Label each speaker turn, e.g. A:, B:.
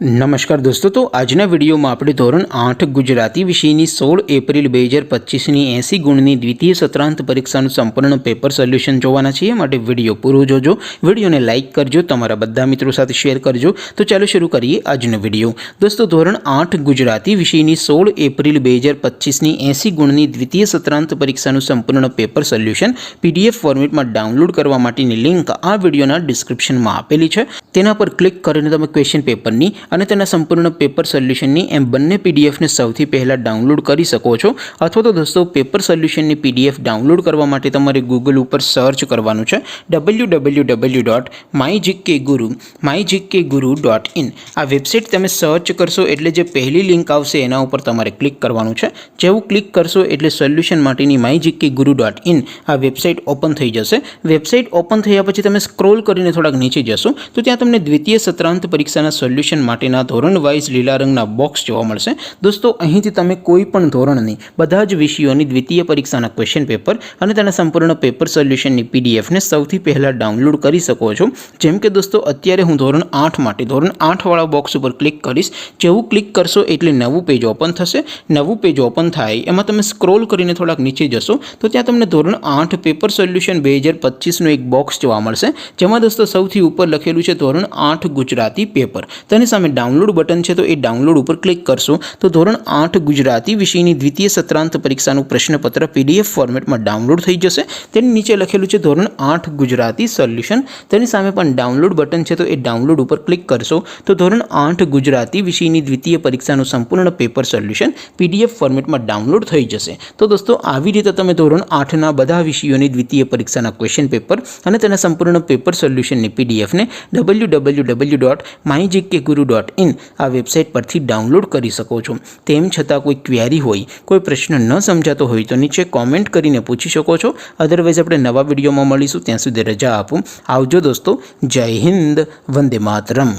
A: नमस्कार दोस्तों, तो आजना विडियो में આપણે ધોરણ 8 ગુજરાતી વિષયની 16 એપ્રિલ 2025ની 80 ગુણની દ્વિતીય સત્રાંત પરીક્ષાનું સંપૂર્ણ પેપર સોલ્યુશન જોવાના છીએ। માટે વિડિયો પૂરો જોજો, વિડિયોને લાઇક કરજો, તમારા બધા મિત્રો સાથે શેર કરજો। તો ચાલો શરૂ કરીએ આજનો વિડિયો। દોસ્તો, ધોરણ 8 ગુજરાતી વિષયની 16 એપ્રિલ 2025ની 80 ગુણની દ્વિતીય સત્રાંત પરીક્ષાનું સંપૂર્ણ પેપર સોલ્યુશન પીડીએફ ફોર્મેટમાં ડાઉનલોડ કરવા માટેની લિંક આ વિડિયોના ડિસ્ક્રિપ્શનમાં આપેલી છે। તેના પર ક્લિક કરીને તમે ક્વેશ્ચન પેપરની અને તેના સંપૂર્ણ પેપર સોલ્યુશનની એમ બંને પીડીએફને સૌથી પહેલાં ડાઉનલોડ કરી શકો છો। અથવા તો દોસ્તો, પેપર સોલ્યુશનની પીડીએફ ડાઉનલોડ કરવા માટે તમારે ગૂગલ ઉપર સર્ચ કરવાનું છે www.mygkguru.in। આ વેબસાઇટ તમે સર્ચ કરશો એટલે જે પહેલી લિંક આવશે એના ઉપર તમારે ક્લિક કરવાનું છે। જેવું ક્લિક કરશો એટલે સોલ્યુશન માટેની mygkguru.in આ વેબસાઇટ ઓપન થઈ જશે। વેબસાઇટ ઓપન થયા પછી તમે સ્ક્રોલ કરીને થોડાક નીચે જશો તો ત્યાં તમને દ્વિતીય સત્રાંત પરીક્ષાના સોલ્યુશન માટેના ધોરણ વાઇઝ લીલા રંગના બોક્સ જોવા મળશે। દોસ્તો, અહીંથી તમે કોઈ પણ ધોરણની બધા જ વિષયોની દ્વિતીય પરીક્ષાના ક્વેશ્ચન પેપર અને તેના સંપૂર્ણ પેપર સોલ્યુશનની પીડીએફને સૌથી પહેલાં ડાઉનલોડ કરી શકો છો। જેમ કે દોસ્તો, અત્યારે હું ધોરણ 8 માટે ધોરણ 8 વાળા બોક્સ ઉપર ક્લિક કરીશ। જેવું ક્લિક કરશો એટલે નવું પેજ ઓપન થશે। નવું પેજ ઓપન થાય એમાં તમે સ્ક્રોલ કરીને થોડાક નીચે જશો તો ત્યાં તમને ધોરણ 8 પેપર સોલ્યુશન 2025નું એક બોક્સ જોવા મળશે। જેમાં દોસ્તો સૌથી ઉપર લખેલું છે ધોરણ 8 ગુજરાતી પેપર। તેની સામે ડાઉનલોડ બટન છે, તો એ ડાઉનલોડ ઉપર ક્લિક કરશો તો ધોરણ 8 ગુજરાતી વિષયની દ્વિતીય સત્રાંત પરીક્ષાનું પ્રશ્નપત્ર પીડીએફ ફોર્મેટમાં ડાઉનલોડ થઈ જશે। તેની નીચે લખેલું છે ધોરણ 8 ગુજરાતી સોલ્યુશન। તેની સામે પણ ડાઉનલોડ બટન છે, તો એ ડાઉનલોડ ઉપર ક્લિક કરશો તો ધોરણ 8 ગુજરાતી વિષયની દ્વિતીય પરીક્ષાનું સંપૂર્ણ પેપર સોલ્યુશન પીડીએફ ફોર્મેટમાં ડાઉનલોડ થઈ જશે। તો દોસ્તો, આવી રીતે તમે ધોરણ 8ના બધા વિષયોની દ્વિતીય પરીક્ષાના ક્વેશ્ચન પેપર અને તેના સંપૂર્ણ પેપર સોલ્યુશનની પીડીએફને www.mygkguru.in આ વેબસાઇટ પરથી ડાઉનલોડ કરી શકો છો। તેમ છતાં કોઈ ક્વેરી હોય, કોઈ પ્રશ્ન ન સમજાતો હોય તો નીચે કોમેન્ટ કરીને પૂછી શકો છો। અધરવાઇઝ આપણે નવા વિડીયોમાં મળીશું, ત્યાં સુધી રજા આપું। આવજો દોસ્તો, જય હિન્દ, વંદે માતરમ।